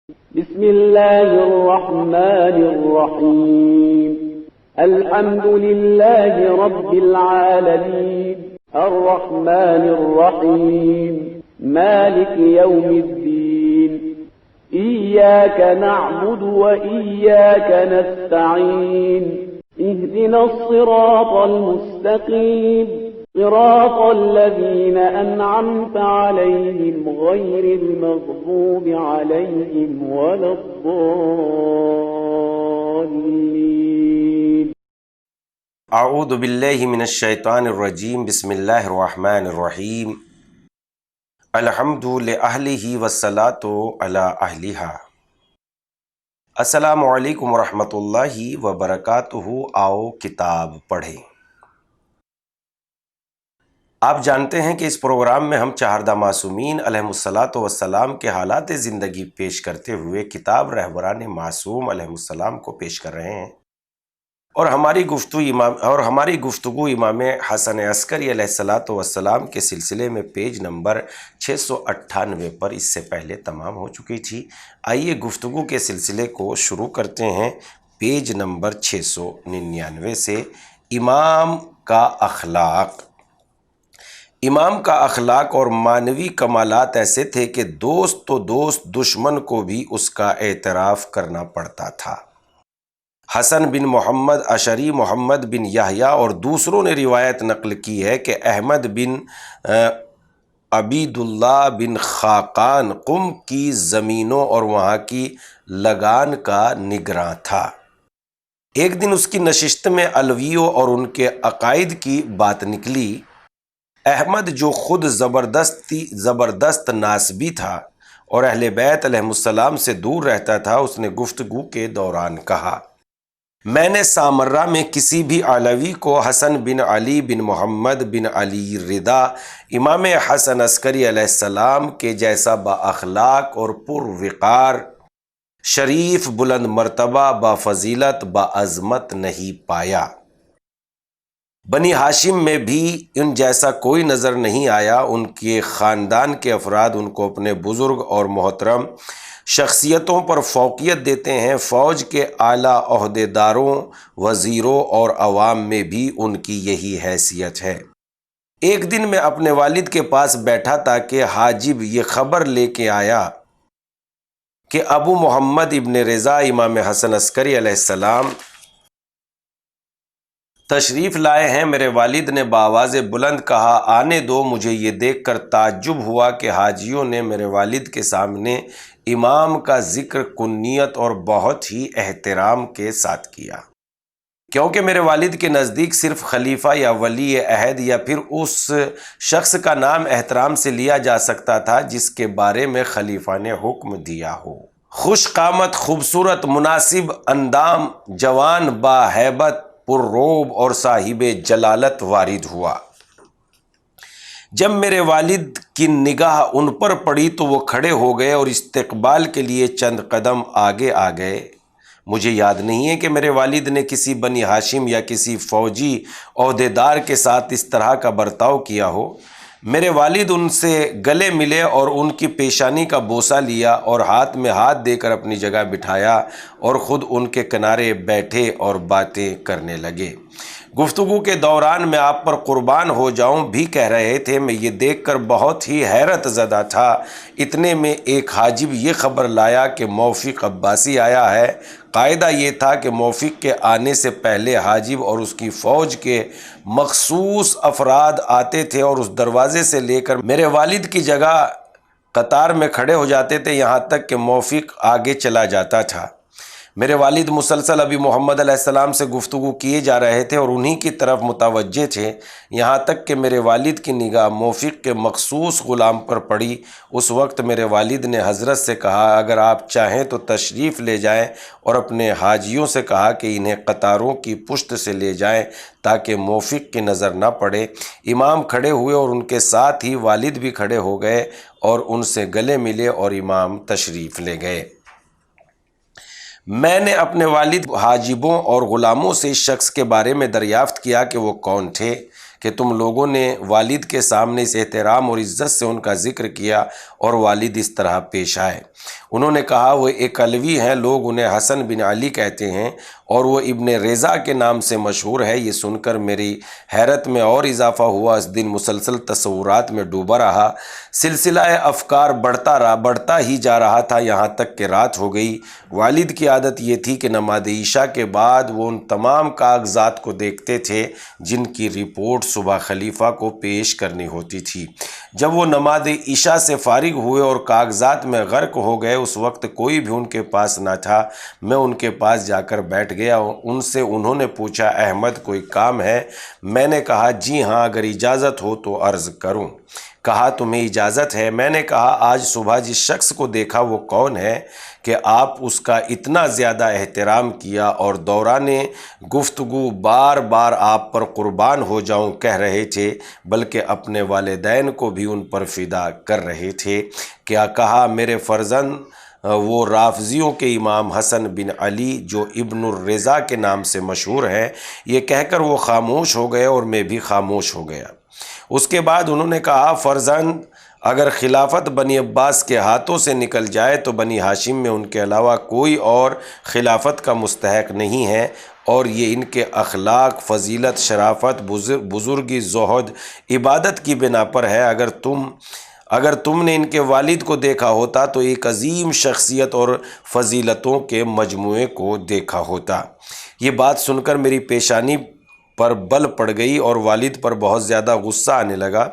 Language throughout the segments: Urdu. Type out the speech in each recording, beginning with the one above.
بسم الله الرحمن الرحيم الحمد لله رب العالمين الرحمن الرحيم مالك يوم الدين إياك نعبد وإياك نستعين اهدنا الصراط المستقيم صراط الذين أنعمت عليهم غير المغضوب عليهم ولا الضالين اعوذ باللہ من الشیطان الرجیم بسم اللہ الرحمن الرحیم الحمد لأہلہ والصلاۃ علی اہلہا۔ السلام علیکم ورحمۃ اللہ وبرکاتہ۔ آؤ کتاب پڑھیں۔ آپ جانتے ہیں کہ اس پروگرام میں ہم چہاردہ معصومین علیہم الصلاۃ والسلام کے حالات زندگی پیش کرتے ہوئے کتاب رہبران معصوم علیہم السلام کو پیش کر رہے ہیں، اور ہماری گفتگو امام حسن عسکری علیہ الصلاۃ والسلام کے سلسلے میں پیج نمبر 698 پر اس سے پہلے تمام ہو چکی تھی۔ آئیے گفتگو کے سلسلے کو شروع کرتے ہیں پیج نمبر 699 سے۔ امام کا اخلاق۔ امام کا اخلاق اور معنوی کمالات ایسے تھے کہ دوست تو دوست، دشمن کو بھی اس کا اعتراف کرنا پڑتا تھا۔ حسن بن محمد اشعری، محمد بن یحییٰ اور دوسروں نے روایت نقل کی ہے کہ احمد بن عبید اللہ بن خاقان قم کی زمینوں اور وہاں کی لگان کا نگراں تھا۔ ایک دن اس کی نشست میں علویوں اور ان کے عقائد کی بات نکلی۔ احمد جو خود زبردست ناسبی تھا اور اہل بیت علیہم السلام سے دور رہتا تھا، اس نے گفتگو کے دوران کہا، میں نے سامرہ میں کسی بھی علوی کو حسن بن علی بن محمد بن علی رضا امام حسن عسکری علیہ السلام کے جیسا با اخلاق اور پر وقار، شریف، بلند مرتبہ، با فضیلت، با عظمت نہیں پایا۔ بنی ہاشم میں بھی ان جیسا کوئی نظر نہیں آیا۔ ان کے خاندان کے افراد ان کو اپنے بزرگ اور محترم شخصیتوں پر فوقیت دیتے ہیں۔ فوج کے اعلیٰ عہدیداروں، وزیروں اور عوام میں بھی ان کی یہی حیثیت ہے۔ ایک دن میں اپنے والد کے پاس بیٹھا تھا کہ حاجب یہ خبر لے کے آیا کہ ابو محمد ابن رضا امام حسن عسکری علیہ السلام تشریف لائے ہیں۔ میرے والد نے بآواز بلند کہا، آنے دو۔ مجھے یہ دیکھ کر تعجب ہوا کہ حاجیوں نے میرے والد کے سامنے امام کا ذکر کنیت اور بہت ہی احترام کے ساتھ کیا، کیونکہ میرے والد کے نزدیک صرف خلیفہ یا ولی عہد یا پھر اس شخص کا نام احترام سے لیا جا سکتا تھا جس کے بارے میں خلیفہ نے حکم دیا ہو۔ خوش قامت، خوبصورت، مناسب اندام، جوان، با ہیبت، پر روب اور صاحب جلالت وارد ہوا۔ جب میرے والد کی نگاہ ان پر پڑی تو وہ کھڑے ہو گئے اور استقبال کے لیے چند قدم آگے آ گئے۔ مجھے یاد نہیں ہے کہ میرے والد نے کسی بنی ہاشم یا کسی فوجی عہدیدار کے ساتھ اس طرح کا برتاؤ کیا ہو۔ میرے والد ان سے گلے ملے اور ان کی پیشانی کا بوسہ لیا اور ہاتھ میں ہاتھ دے کر اپنی جگہ بٹھایا اور خود ان کے کنارے بیٹھے اور باتیں کرنے لگے۔ گفتگو کے دوران میں آپ پر قربان ہو جاؤں بھی کہہ رہے تھے۔ میں یہ دیکھ کر بہت ہی حیرت زدہ تھا۔ اتنے میں ایک حاجب یہ خبر لایا کہ موفق عباسی آیا ہے۔ قاعدہ یہ تھا کہ موفق کے آنے سے پہلے حاجب اور اس کی فوج کے مخصوص افراد آتے تھے اور اس دروازے سے لے کر میرے والد کی جگہ قطار میں کھڑے ہو جاتے تھے، یہاں تک کہ موفق آگے چلا جاتا تھا۔ میرے والد مسلسل ابی محمد علیہ السلام سے گفتگو کیے جا رہے تھے اور انہی کی طرف متوجہ تھے، یہاں تک کہ میرے والد کی نگاہ موفق کے مخصوص غلام پر پڑی۔ اس وقت میرے والد نے حضرت سے کہا، اگر آپ چاہیں تو تشریف لے جائیں، اور اپنے حاجیوں سے کہا کہ انہیں قطاروں کی پشت سے لے جائیں تاکہ موفق کی نظر نہ پڑے۔ امام کھڑے ہوئے اور ان کے ساتھ ہی والد بھی کھڑے ہو گئے اور ان سے گلے ملے اور امام تشریف لے گئے۔ میں نے اپنے والد حاجبوں اور غلاموں سے اس شخص کے بارے میں دریافت کیا کہ وہ کون تھے، کہ تم لوگوں نے والد کے سامنے اس احترام اور عزت سے ان کا ذکر کیا اور والد اس طرح پیش آئے۔ انہوں نے کہا وہ ایک علوی ہیں، لوگ انہیں حسن بن علی کہتے ہیں اور وہ ابن رضا کے نام سے مشہور ہے۔ یہ سن کر میری حیرت میں اور اضافہ ہوا۔ اس دن مسلسل تصورات میں ڈوبا رہا، سلسلہ افکار بڑھتا ہی جا رہا تھا، یہاں تک کہ رات ہو گئی۔ والد کی عادت یہ تھی کہ نماز عشاء کے بعد وہ ان تمام کاغذات کو دیکھتے تھے جن کی رپورٹ صبح خلیفہ کو پیش کرنی ہوتی تھی۔ جب وہ نماز عشاء سے فارغ ہوئے اور کاغذات میں غرق ہو گئے، اس وقت کوئی بھی ان کے پاس نہ تھا۔ میں ان کے پاس جا کر بیٹھ گیا۔ ان سے انہوں نے پوچھا احمد کوئی کام ہے؟ میں نے کہا جی ہاں، اگر اجازت ہو تو عرض کروں۔ کہا تمہیں اجازت ہے؟ میں نے کہا آج صبح جس شخص کو دیکھا وہ کون ہے کہ آپ اس کا اتنا زیادہ احترام کیا اور دوران گفتگو بار بار آپ پر قربان ہو جاؤں کہہ رہے تھے، بلکہ اپنے والدین کو بھی ان پر فدا کر رہے تھے؟ کیا کہا میرے فرزند وہ رافضیوں کے امام حسن بن علی جو ابن الرضا کے نام سے مشہور ہے۔ یہ کہہ کر وہ خاموش ہو گئے اور میں بھی خاموش ہو گیا۔ اس کے بعد انہوں نے کہا فرزند اگر خلافت بنی عباس کے ہاتھوں سے نکل جائے تو بنی ہاشم میں ان کے علاوہ کوئی اور خلافت کا مستحق نہیں ہے، اور یہ ان کے اخلاق، فضیلت، شرافت، بزرگی، زہد، عبادت کی بنا پر ہے۔ اگر تم نے ان کے والد کو دیکھا ہوتا تو ایک عظیم شخصیت اور فضیلتوں کے مجموعے کو دیکھا ہوتا۔ یہ بات سن کر میری پیشانی پر بل پڑ گئی اور والد پر بہت زیادہ غصہ آنے لگا۔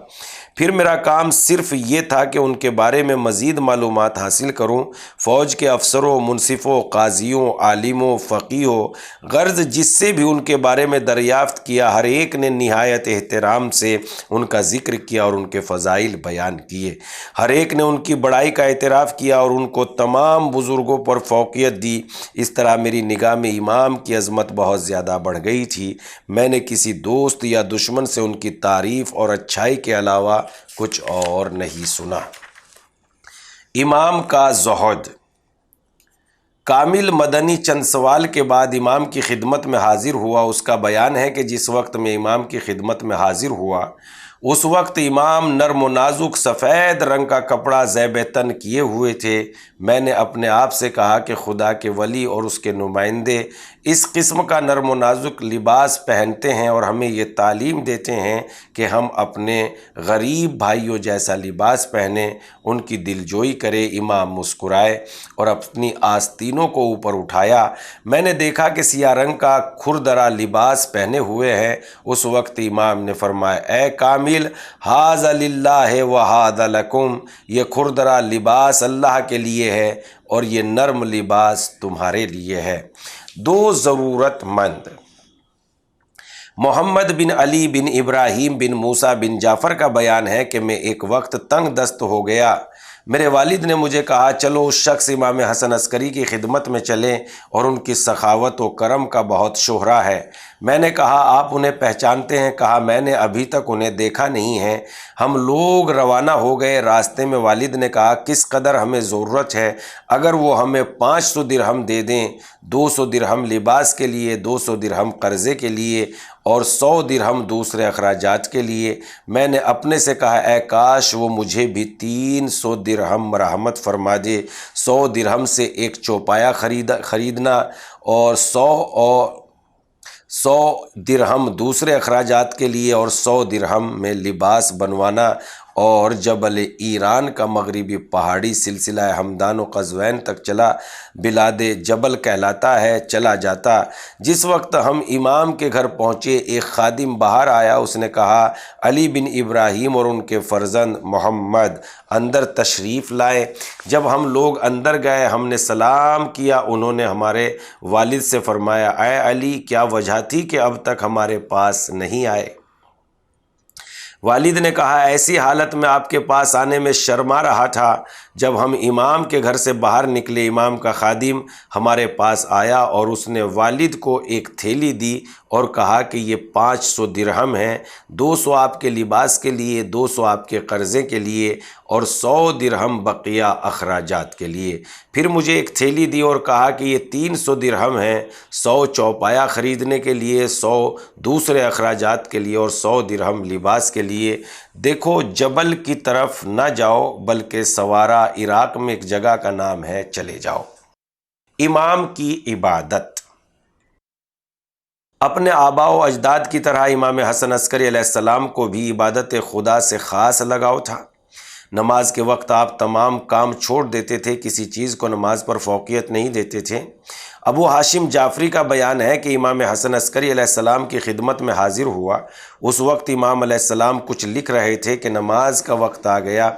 پھر میرا کام صرف یہ تھا کہ ان کے بارے میں مزید معلومات حاصل کروں۔ فوج کے افسروں، منصفوں، قاضیوں، عالموں، فقیہوں، غرض جس سے بھی ان کے بارے میں دریافت کیا، ہر ایک نے نہایت احترام سے ان کا ذکر کیا اور ان کے فضائل بیان کیے۔ ہر ایک نے ان کی بڑائی کا اعتراف کیا اور ان کو تمام بزرگوں پر فوقیت دی۔ اس طرح میری نگاہ میں امام کی عظمت بہت زیادہ بڑھ گئی تھی۔ میں نے کسی دوست یا دشمن سے ان کی تعریف اور اچھائی کے علاوہ کچھ اور نہیں سنا۔ امام کا زہد۔ کامل مدنی چند سوال کے بعد امام کی خدمت میں حاضر ہوا۔ اس کا بیان ہے کہ جس وقت میں امام کی خدمت میں حاضر ہوا اس وقت امام نرم و نازک سفید رنگ کا کپڑا زیب تن کیے ہوئے تھے۔ میں نے اپنے آپ سے کہا کہ خدا کے ولی اور اس کے نمائندے اس قسم کا نرم و نازک لباس پہنتے ہیں اور ہمیں یہ تعلیم دیتے ہیں کہ ہم اپنے غریب بھائیوں جیسا لباس پہنیں، ان کی دلجوئی کرے۔ امام مسکرائے اور اپنی آستینوں کو اوپر اٹھایا۔ میں نے دیکھا کہ سیاہ رنگ کا کھردرا لباس پہنے ہوئے ہیں۔ اس وقت امام نے فرمایا اے کامل، ھذا للہ وھذا لکم، یہ کھردرا لباس اللہ کے لیے ہے اور یہ نرم لباس تمہارے لیے ہے۔ دو ضرورت مند۔ محمد بن علی بن ابراہیم بن موسیٰ بن جعفر کا بیان ہے کہ میں ایک وقت تنگ دست ہو گیا۔ میرے والد نے مجھے کہا چلو اس شخص امام حسن عسکری کی خدمت میں چلیں اور ان کی سخاوت و کرم کا بہت شہرہ ہے۔ میں نے کہا آپ انہیں پہچانتے ہیں؟ کہا میں نے ابھی تک انہیں دیکھا نہیں ہے۔ ہم لوگ روانہ ہو گئے۔ راستے میں والد نے کہا کس قدر ہمیں ضرورت ہے؟ اگر وہ ہمیں 500 درہم دے دیں، 200 درہم لباس کے لیے، 200 درہم قرضے کے لیے اور 100 درہم دوسرے اخراجات کے لیے۔ میں نے اپنے سے کہا اے کاش وہ مجھے بھی 300 درہم مرحمت فرما دے۔ 100 درہم سے ایک چوپایا خریدنا اور 100 درہم دوسرے اخراجات کے لیے اور 100 درہم میں لباس بنوانا، اور جبل ایران کا مغربی پہاڑی سلسلہ ہمدان و قزوین تک چلا، بلاد جبل کہلاتا ہے، چلا جاتا۔ جس وقت ہم امام کے گھر پہنچے ایک خادم باہر آیا۔ اس نے کہا علی بن ابراہیم اور ان کے فرزند محمد اندر تشریف لائے۔ جب ہم لوگ اندر گئے ہم نے سلام کیا۔ انہوں نے ہمارے والد سے فرمایا اے علی، کیا وجہ تھی کہ اب تک ہمارے پاس نہیں آئے؟ والد نے کہا ایسی حالت میں آپ کے پاس آنے میں شرما رہا تھا جب ہم امام کے گھر سے باہر نکلے، امام کا خادم ہمارے پاس آیا اور اس نے والد کو ایک تھیلی دی اور کہا کہ یہ 500 درہم ہیں، 200 آپ کے لباس کے لیے، 200 آپ کے قرضے کے لیے اور 100 درہم بقیہ اخراجات کے لیے۔ پھر مجھے ایک تھیلی دی اور کہا کہ یہ 300 درہم ہیں، 100 چوپایا خریدنے کے لیے، 100 دوسرے اخراجات کے لیے اور 100 درہم لباس کے لیے۔ دیکھو جبل کی طرف نہ جاؤ بلکہ سوارا، عراق میں ایک جگہ کا نام ہے، چلے جاؤ۔ امام کی عبادت۔ اپنے آباء و اجداد کی طرح امام حسن عسکری علیہ السلام کو بھی عبادت خدا سے خاص لگاؤ تھا۔ نماز کے وقت آپ تمام کام چھوڑ دیتے تھے، کسی چیز کو نماز پر فوقیت نہیں دیتے تھے۔ ابو ہاشم جعفری کا بیان ہے کہ امام حسن عسکری علیہ السلام کی خدمت میں حاضر ہوا۔ اس وقت امام علیہ السلام کچھ لکھ رہے تھے کہ نماز کا وقت آ گیا۔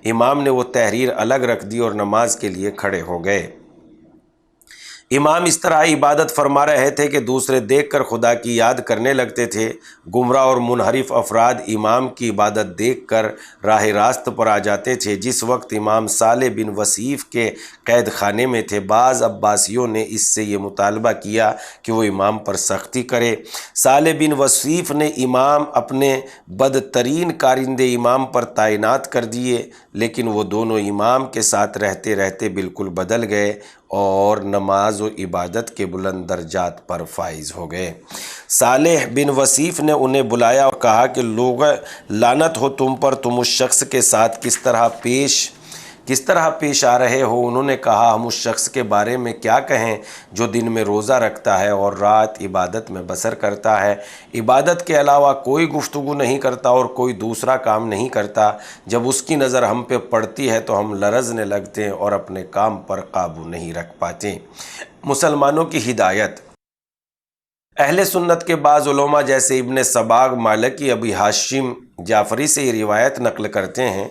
امام نے وہ تحریر الگ رکھ دی اور نماز کے لیے کھڑے ہو گئے۔ امام اس طرح عبادت فرما رہے تھے کہ دوسرے دیکھ کر خدا کی یاد کرنے لگتے تھے۔ گمراہ اور منحرف افراد امام کی عبادت دیکھ کر راہ راست پر آ جاتے تھے۔ جس وقت امام صالح بن وصیف کے قید خانے میں تھے، بعض عباسیوں نے اس سے یہ مطالبہ کیا کہ وہ امام پر سختی کرے۔ صالح بن وصیف نے امام اپنے بدترین کارندے امام پر تعینات کر دیے، لیکن وہ دونوں امام کے ساتھ رہتے رہتے بالکل بدل گئے اور نماز و عبادت کے بلند درجات پر فائز ہو گئے۔ صالح بن وصیف نے انہیں بلایا اور کہا کہ لوگ لعنت ہو تم پر، تم اس شخص کے ساتھ کس طرح پیش آ رہے ہو؟ انہوں نے کہا ہم اس شخص کے بارے میں کیا کہیں جو دن میں روزہ رکھتا ہے اور رات عبادت میں بسر کرتا ہے، عبادت کے علاوہ کوئی گفتگو نہیں کرتا اور کوئی دوسرا کام نہیں کرتا۔ جب اس کی نظر ہم پہ پڑتی ہے تو ہم لرزنے لگتے ہیں اور اپنے کام پر قابو نہیں رکھ پاتے۔ مسلمانوں کی ہدایت۔ اہل سنت کے بعض علماء جیسے ابن سباغ مالکی ابی ہاشم جعفری سے یہ روایت نقل کرتے ہیں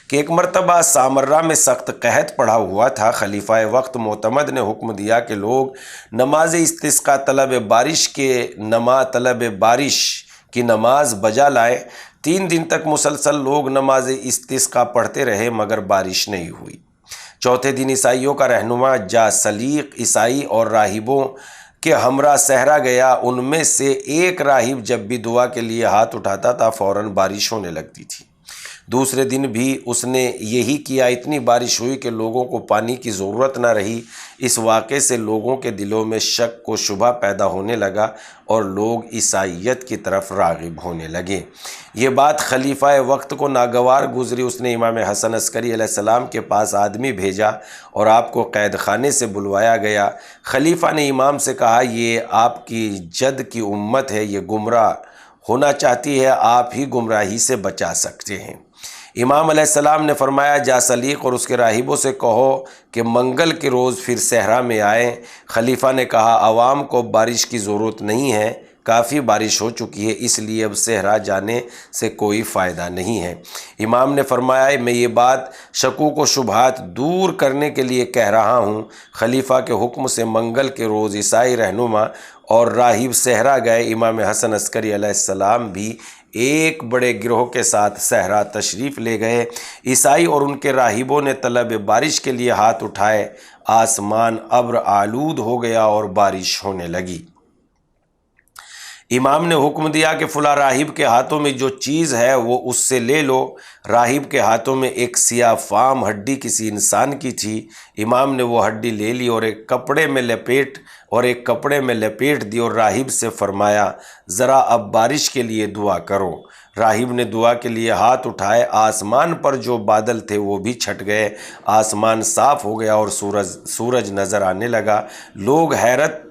کہ ایک مرتبہ سامرہ میں سخت قحط پڑا ہوا تھا۔ خلیفہ وقت معتمد نے حکم دیا کہ لوگ نماز استسقاء طلب بارش کی نماز بجا لائیں۔ 3 دن تک مسلسل لوگ نماز استسقاء پڑھتے رہے مگر بارش نہیں ہوئی۔ چوتھے دن عیسائیوں کا رہنما جاسلیق عیسائی اور راہبوں کے ہمراہ صحرا گیا۔ ان میں سے ایک راہب جب بھی دعا کے لیے ہاتھ اٹھاتا تھا فوراً بارش ہونے لگتی تھی۔ دوسرے دن بھی اس نے یہی کیا، اتنی بارش ہوئی کہ لوگوں کو پانی کی ضرورت نہ رہی۔ اس واقعے سے لوگوں کے دلوں میں شک و شبہ پیدا ہونے لگا اور لوگ عیسائیت کی طرف راغب ہونے لگے۔ یہ بات خلیفہ وقت کو ناگوار گزری۔ اس نے امام حسن عسکری علیہ السلام کے پاس آدمی بھیجا اور آپ کو قید خانے سے بلوایا گیا۔ خلیفہ نے امام سے کہا یہ آپ کی جد کی امت ہے، یہ گمراہ ہونا چاہتی ہے، آپ ہی گمراہی سے بچا سکتے ہیں۔ امام علیہ السلام نے فرمایا جاسلیق اور اس کے راہبوں سے کہو کہ منگل کے روز پھر صحرا میں آئیں۔ خلیفہ نے کہا عوام کو بارش کی ضرورت نہیں ہے، کافی بارش ہو چکی ہے، اس لیے اب صحرا جانے سے کوئی فائدہ نہیں ہے۔ امام نے فرمایا میں یہ بات شکوک و شبہات دور کرنے کے لیے کہہ رہا ہوں۔ خلیفہ کے حکم سے منگل کے روز عیسائی رہنما اور راہب صحرا گئے۔ امام حسن عسکری علیہ السلام بھی ایک بڑے گروہ کے ساتھ صحرا تشریف لے گئے۔ عیسائی اور ان کے راہبوں نے طلب بارش کے لیے ہاتھ اٹھائے۔ آسمان ابر آلود ہو گیا اور بارش ہونے لگی۔ امام نے حکم دیا کہ فلاں راہب کے ہاتھوں میں جو چیز ہے وہ اس سے لے لو۔ راہب کے ہاتھوں میں ایک سیاہ فام ہڈی کسی انسان کی تھی۔ امام نے وہ ہڈی لے لی اور ایک کپڑے میں لپیٹ دی اور راہب سے فرمایا ذرا اب بارش کے لیے دعا کرو۔ راہب نے دعا کے لیے ہاتھ اٹھائے۔ آسمان پر جو بادل تھے وہ بھی چھٹ گئے، آسمان صاف ہو گیا اور سورج نظر آنے لگا۔ لوگ حیرت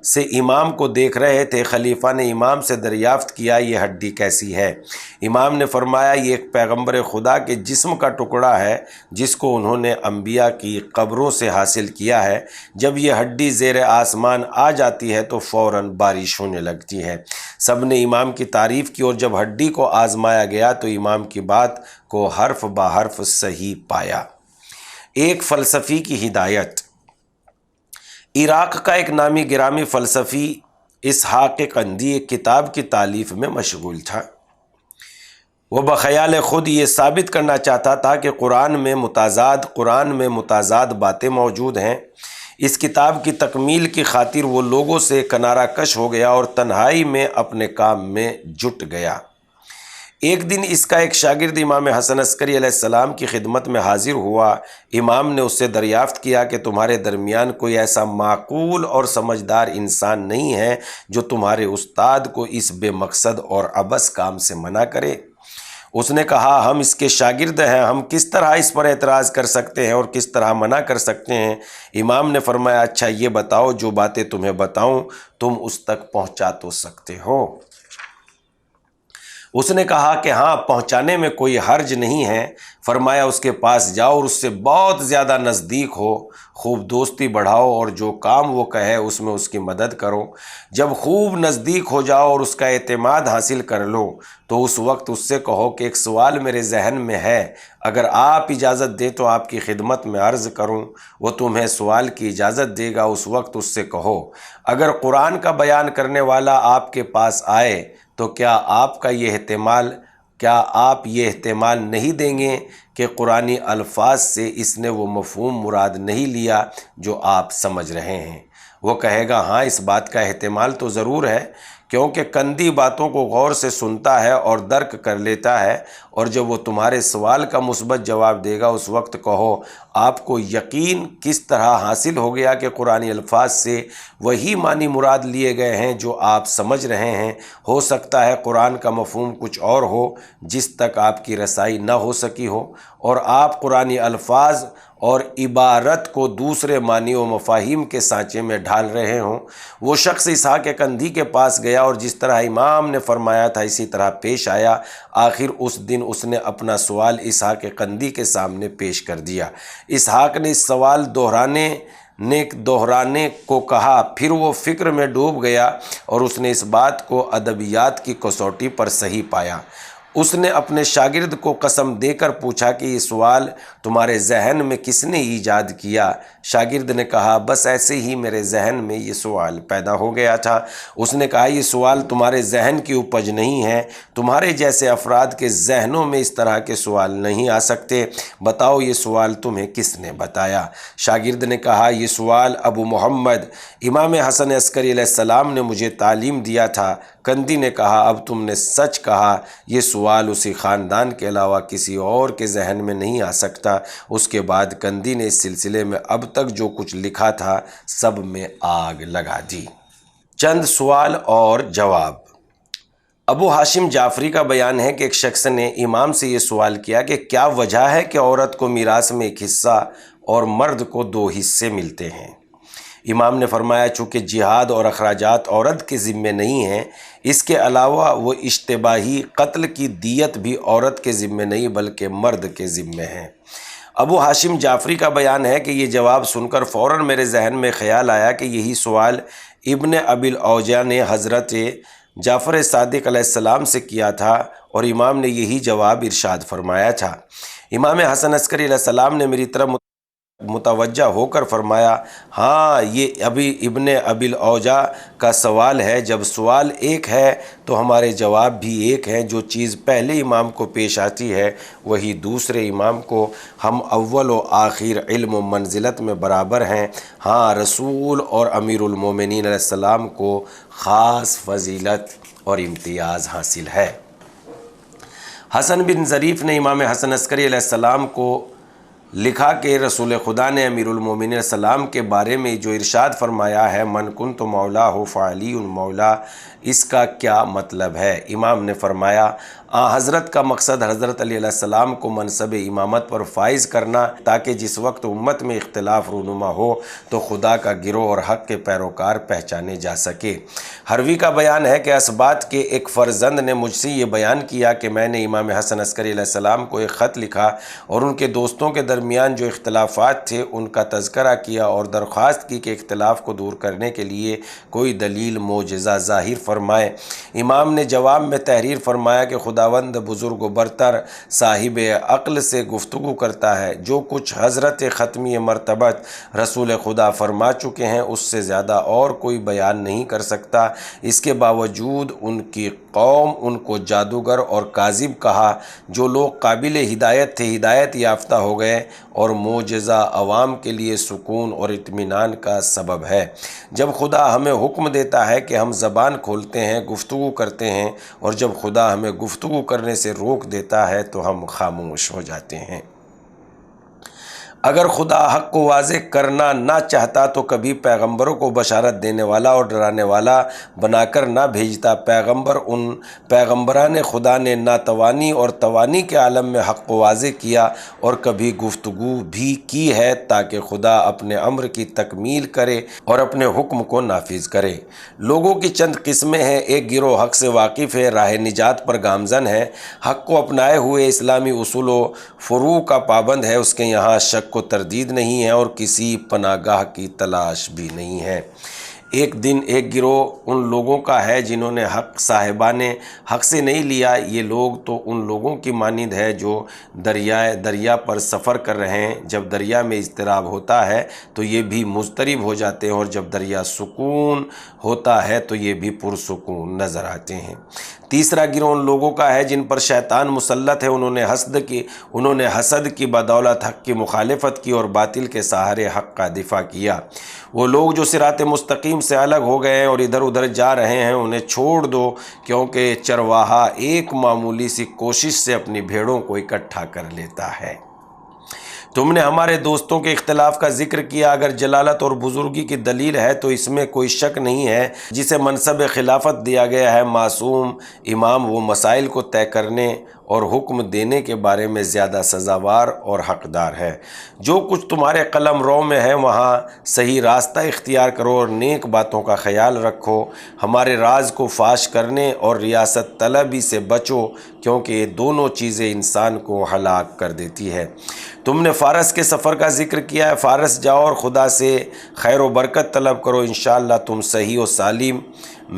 سے امام کو دیکھ رہے تھے۔ خلیفہ نے امام سے دریافت کیا یہ ہڈی کیسی ہے؟ امام نے فرمایا یہ ایک پیغمبر خدا کے جسم کا ٹکڑا ہے جس کو انہوں نے انبیاء کی قبروں سے حاصل کیا ہے۔ جب یہ ہڈی زیر آسمان آ جاتی ہے تو فوراً بارش ہونے لگتی ہے۔ سب نے امام کی تعریف کی اور جب ہڈی کو آزمایا گیا تو امام کی بات کو حرف بہ حرف صحیح پایا۔ ایک فلسفی کی ہدایت۔ عراق کا ایک نامی گرامی فلسفی اسحاق قندی ایک کتاب کی تالیف میں مشغول تھا۔ وہ بخیال خود یہ ثابت کرنا چاہتا تھا کہ قرآن میں متضاد باتیں موجود ہیں۔ اس کتاب کی تکمیل کی خاطر وہ لوگوں سے کنارہ کش ہو گیا اور تنہائی میں اپنے کام میں جٹ گیا۔ ایک دن اس کا ایک شاگرد امام حسن عسکری علیہ السلام کی خدمت میں حاضر ہوا۔ امام نے اس سے دریافت کیا کہ تمہارے درمیان کوئی ایسا معقول اور سمجھدار انسان نہیں ہے جو تمہارے استاد کو اس بے مقصد اور عبث کام سے منع کرے؟ اس نے کہا، ہم اس کے شاگرد ہیں، ہم کس طرح اس پر اعتراض کر سکتے ہیں اور کس طرح منع کر سکتے ہیں؟ امام نے فرمایا، اچھا یہ بتاؤ، جو باتیں تمہیں بتاؤں تم اس تک پہنچا تو سکتے ہو؟ اس نے کہا کہ ہاں، پہنچانے میں کوئی حرج نہیں ہے۔ فرمایا، اس کے پاس جاؤ اور اس سے بہت زیادہ نزدیک ہو، خوب دوستی بڑھاؤ اور جو کام وہ کہے اس میں اس کی مدد کرو۔ جب خوب نزدیک ہو جاؤ اور اس کا اعتماد حاصل کر لو تو اس وقت اس سے کہو کہ ایک سوال میرے ذہن میں ہے، اگر آپ اجازت دیں تو آپ کی خدمت میں عرض کروں۔ وہ تمہیں سوال کی اجازت دے گا۔ اس وقت اس سے کہو، اگر قرآن کا بیان کرنے والا آپ کے پاس آئے تو کیا آپ یہ احتمال نہیں دیں گے کہ قرآنی الفاظ سے اس نے وہ مفہوم مراد نہیں لیا جو آپ سمجھ رہے ہیں؟ وہ کہے گا، ہاں، اس بات کا احتمال تو ضرور ہے، کیونکہ قندی باتوں کو غور سے سنتا ہے اور درک کر لیتا ہے، اور جب وہ تمہارے سوال کا مثبت جواب دے گا اس وقت کہو، آپ کو یقین کس طرح حاصل ہو گیا کہ قرآنی الفاظ سے وہی معنی مراد لیے گئے ہیں جو آپ سمجھ رہے ہیں؟ ہو سکتا ہے قرآن کا مفہوم کچھ اور ہو جس تک آپ کی رسائی نہ ہو سکی ہو، اور آپ قرآنی الفاظ اور عبارت کو دوسرے معنی و مفاہیم کے سانچے میں ڈھال رہے ہوں۔ وہ شخص اسحاق کندی کے پاس گیا اور جس طرح امام نے فرمایا تھا اسی طرح پیش آیا۔ آخر اس دن اس نے اپنا سوال اسحاق کندی کے سامنے پیش کر دیا۔ اسحاق نے اس سوال دہرانے کو کہا، پھر وہ فکر میں ڈوب گیا اور اس نے اس بات کو ادبیات کی کسوٹی پر صحیح پایا۔ اس نے اپنے شاگرد کو قسم دے کر پوچھا کہ یہ سوال تمہارے ذہن میں کس نے ایجاد کیا؟ شاگرد نے کہا، بس ایسے ہی میرے ذہن میں یہ سوال پیدا ہو گیا تھا۔ اس نے کہا، یہ سوال تمہارے ذہن کی اپج نہیں ہے، تمہارے جیسے افراد کے ذہنوں میں اس طرح کے سوال نہیں آ سکتے، بتاؤ یہ سوال تمہیں کس نے بتایا؟ شاگرد نے کہا، یہ سوال ابو محمد امام حسن عسکری علیہ السلام نے مجھے تعلیم دیا تھا۔ کندی نے کہا، اب تم نے سچ کہا، یہ سوال اسی خاندان کے علاوہ کسی اور کے ذہن میں نہیں آ سکتا۔ اس کے بعد کندی نے اس سلسلے میں اب تک جو کچھ لکھا تھا سب میں آگ لگا دی۔ چند سوال اور جواب۔ ابو ہاشم جعفری کا بیان ہے کہ ایک شخص نے امام سے یہ سوال کیا کہ کیا وجہ ہے کہ عورت کو میراث میں ایک حصہ اور مرد کو 2 حصے ملتے ہیں؟ امام نے فرمایا، چونکہ جہاد اور اخراجات عورت کے ذمے نہیں ہیں، اس کے علاوہ وہ اشتباہی قتل کی دیت بھی عورت کے ذمے نہیں بلکہ مرد کے ذمے ہیں۔ ابو ہاشم جعفری کا بیان ہے کہ یہ جواب سن کر فوراً میرے ذہن میں خیال آیا کہ یہی سوال ابن ابی الاوجاع نے حضرت جعفر صادق علیہ السلام سے کیا تھا اور امام نے یہی جواب ارشاد فرمایا تھا۔ امام حسن عسکری علیہ السلام نے میری طرف متوجہ ہو کر فرمایا، ہاں، یہ ابن ابی الاوجاع کا سوال ہے۔ جب سوال ایک ہے تو ہمارے جواب بھی ایک ہیں۔ جو چیز پہلے امام کو پیش آتی ہے وہی دوسرے امام کو، ہم اول و آخر علم و منزلت میں برابر ہیں۔ ہاں، رسول اور امیر المومنین علیہ السلام کو خاص فضیلت اور امتیاز حاصل ہے۔ حسن بن ظریف نے امام حسن عسکری علیہ السلام کو لکھا کہ رسول خدا نے امیر المومنین علیہ السلام کے بارے میں جو ارشاد فرمایا ہے، من کنت مولا ہو فعلی مولا، اس کا کیا مطلب ہے؟ امام نے فرمایا، حضرت کا مقصد حضرت علی علیہ السلام کو منصب امامت پر فائز کرنا، تاکہ جس وقت امت میں اختلاف رونما ہو تو خدا کا گروہ اور حق کے پیروکار پہچانے جا سکے۔ ہروی کا بیان ہے کہ اسبات کے ایک فرزند نے مجھ سے یہ بیان کیا کہ میں نے امام حسن عسکری علیہ السلام کو ایک خط لکھا اور ان کے دوستوں کے درمیان جو اختلافات تھے ان کا تذکرہ کیا اور درخواست کی کہ اختلاف کو دور کرنے کے لیے کوئی دلیل معجزہ ظاہر فرمائے۔ امام نے جواب میں تحریر فرمایا کہ خدا خداوند بزرگ و برتر صاحب عقل سے گفتگو کرتا ہے، جو کچھ حضرت ختمی مرتبت رسول خدا فرما چکے ہیں اس سے زیادہ اور کوئی بیان نہیں کر سکتا۔ اس کے باوجود ان کی قوم ان کو جادوگر اور کاذب کہا۔ جو لوگ قابل ہدایت تھے ہدایت یافتہ ہو گئے، اور معجزہ عوام کے لیے سکون اور اطمینان کا سبب ہے۔ جب خدا ہمیں حکم دیتا ہے کہ ہم زبان کھولتے ہیں، گفتگو کرتے ہیں، اور جب خدا ہمیں گفتگو کرنے سے روک دیتا ہے تو ہم خاموش ہو جاتے ہیں۔ اگر خدا حق کو واضح کرنا نہ چاہتا تو کبھی پیغمبروں کو بشارت دینے والا اور ڈرانے والا بنا کر نہ بھیجتا۔ ان پیغمبران خدا نے ناتوانی اور توانی کے عالم میں حق کو واضح کیا اور کبھی گفتگو بھی کی ہے تاکہ خدا اپنے امر کی تکمیل کرے اور اپنے حکم کو نافذ کرے۔ لوگوں کی چند قسمیں ہیں۔ ایک گروہ حق سے واقف ہے، راہ نجات پر گامزن ہے، حق کو اپنائے ہوئے اسلامی اصول و فروع کا پابند ہے، اس کے یہاں شک کو تردید نہیں ہے اور کسی پناہ گاہ کی تلاش بھی نہیں ہے۔ ایک گروہ ان لوگوں کا ہے جنہوں نے حق صاحبان حق سے نہیں لیا۔ یہ لوگ تو ان لوگوں کی مانند ہے جو دریا پر سفر کر رہے ہیں۔ جب دریا میں اضطراب ہوتا ہے تو یہ بھی مضطرب ہو جاتے ہیں، اور جب دریا سکون ہوتا ہے تو یہ بھی پرسکون نظر آتے ہیں۔ تیسرا گروہ ان لوگوں کا ہے جن پر شیطان مسلط ہے۔ انہوں نے حسد کی بدولت حق کی مخالفت کی اور باطل کے سہارے حق کا دفاع کیا۔ وہ لوگ جو صراط مستقیم سے الگ ہو گئے ہیں اور ادھر ادھر جا رہے ہیں انہیں چھوڑ دو، کیونکہ چرواہا ایک معمولی سی کوشش سے اپنی بھیڑوں کو اکٹھا کر لیتا ہے۔ تم نے ہمارے دوستوں کے اختلاف کا ذکر کیا۔ اگر جلالت اور بزرگی کی دلیل ہے تو اس میں کوئی شک نہیں ہے جسے منصب خلافت دیا گیا ہے۔ معصوم امام وہ مسائل کو طے کرنے اور حکم دینے کے بارے میں زیادہ سزاوار اور حقدار ہے۔ جو کچھ تمہارے قلم رو میں ہے وہاں صحیح راستہ اختیار کرو اور نیک باتوں کا خیال رکھو۔ ہمارے راز کو فاش کرنے اور ریاست طلبی سے بچو، کیونکہ یہ دونوں چیزیں انسان کو ہلاک کر دیتی ہے۔ تم نے فارس کے سفر کا ذکر کیا ہے۔ فارس جاؤ اور خدا سے خیر و برکت طلب کرو، انشاءاللہ تم صحیح و سالم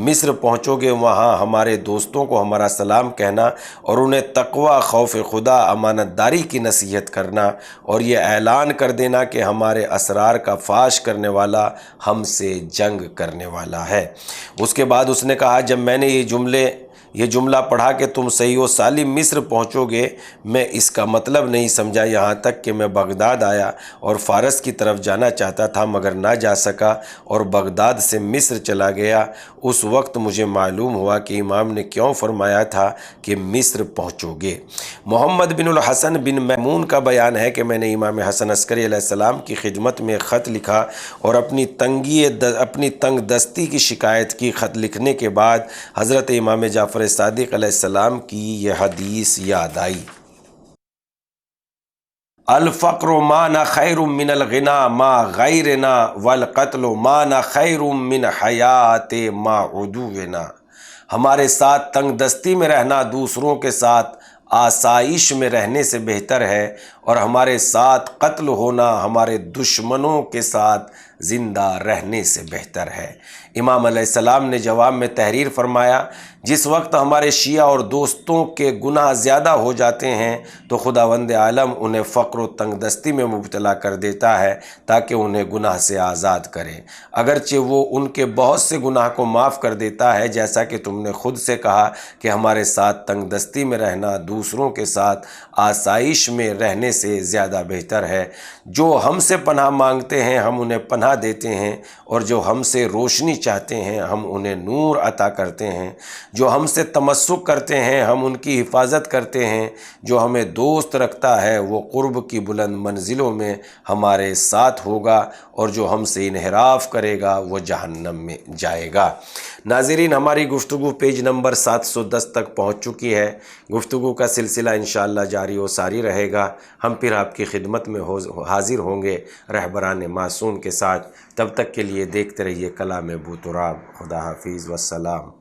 مصر پہنچو گے۔ وہاں ہمارے دوستوں کو ہمارا سلام کہنا اور انہیں تقوی، خوف خدا، امانت داری کی نصیحت کرنا، اور یہ اعلان کر دینا کہ ہمارے اسرار کا فاش کرنے والا ہم سے جنگ کرنے والا ہے۔ اس کے بعد اس نے کہا جب میں نے یہ جملہ پڑھا کہ تم صحیح و سالم مصر پہنچو گے، میں اس کا مطلب نہیں سمجھا، یہاں تک کہ میں بغداد آیا اور فارس کی طرف جانا چاہتا تھا مگر نہ جا سکا اور بغداد سے مصر چلا گیا۔ اس وقت مجھے معلوم ہوا کہ امام نے کیوں فرمایا تھا کہ مصر پہنچو گے۔ محمد بن الحسن بن میمون کا بیان ہے کہ میں نے امام حسن عسکری علیہ السلام کی خدمت میں خط لکھا اور اپنی تنگ دستی کی شکایت کی۔ خط لکھنے کے بعد حضرت امام جعفر صادق علیہ السلام کی یہ حدیث یاد آئی: الفقر مانا خیر من الغنا ما غیرنا والقتل مانا خیر من حیات ما عدونا۔ ہمارے ساتھ تنگ دستی میں رہنا دوسروں کے ساتھ آسائش میں رہنے سے بہتر ہے، اور ہمارے ساتھ قتل ہونا ہمارے دشمنوں کے ساتھ زندہ رہنے سے بہتر ہے۔ امام علیہ السلام نے جواب میں تحریر فرمایا جس وقت ہمارے شیعہ اور دوستوں کے گناہ زیادہ ہو جاتے ہیں تو خداوند عالم انہیں فقر و تنگ دستی میں مبتلا کر دیتا ہے تاکہ انہیں گناہ سے آزاد کرے، اگرچہ وہ ان کے بہت سے گناہ کو معاف کر دیتا ہے، جیسا کہ تم نے خود سے کہا کہ ہمارے ساتھ تنگ دستی میں رہنا دوسروں کے ساتھ آسائش میں رہنے سے زیادہ بہتر ہے۔ جو ہم سے پناہ مانگتے ہیں ہم انہیں پناہ دیتے ہیں، اور جو ہم سے روشنی چاہتے ہیں ہم انہیں نور عطا کرتے ہیں۔ جو ہم سے تمسک کرتے ہیں ہم ان کی حفاظت کرتے ہیں۔ جو ہمیں دوست رکھتا ہے وہ قرب کی بلند منزلوں میں ہمارے ساتھ ہوگا، اور جو ہم سے انحراف کرے گا وہ جہنم میں جائے گا۔ ناظرین، ہماری گفتگو پیج نمبر 710 تک پہنچ چکی ہے۔ گفتگو کا سلسلہ انشاءاللہ جاری و ساری رہے گا۔ ہم پھر آپ کی خدمت میں حاضر ہوں گے رہبران معصوم کے ساتھ۔ تب تک کے لیے دیکھتے رہیے کلام ابو تراب۔ خدا حافظ والسلام۔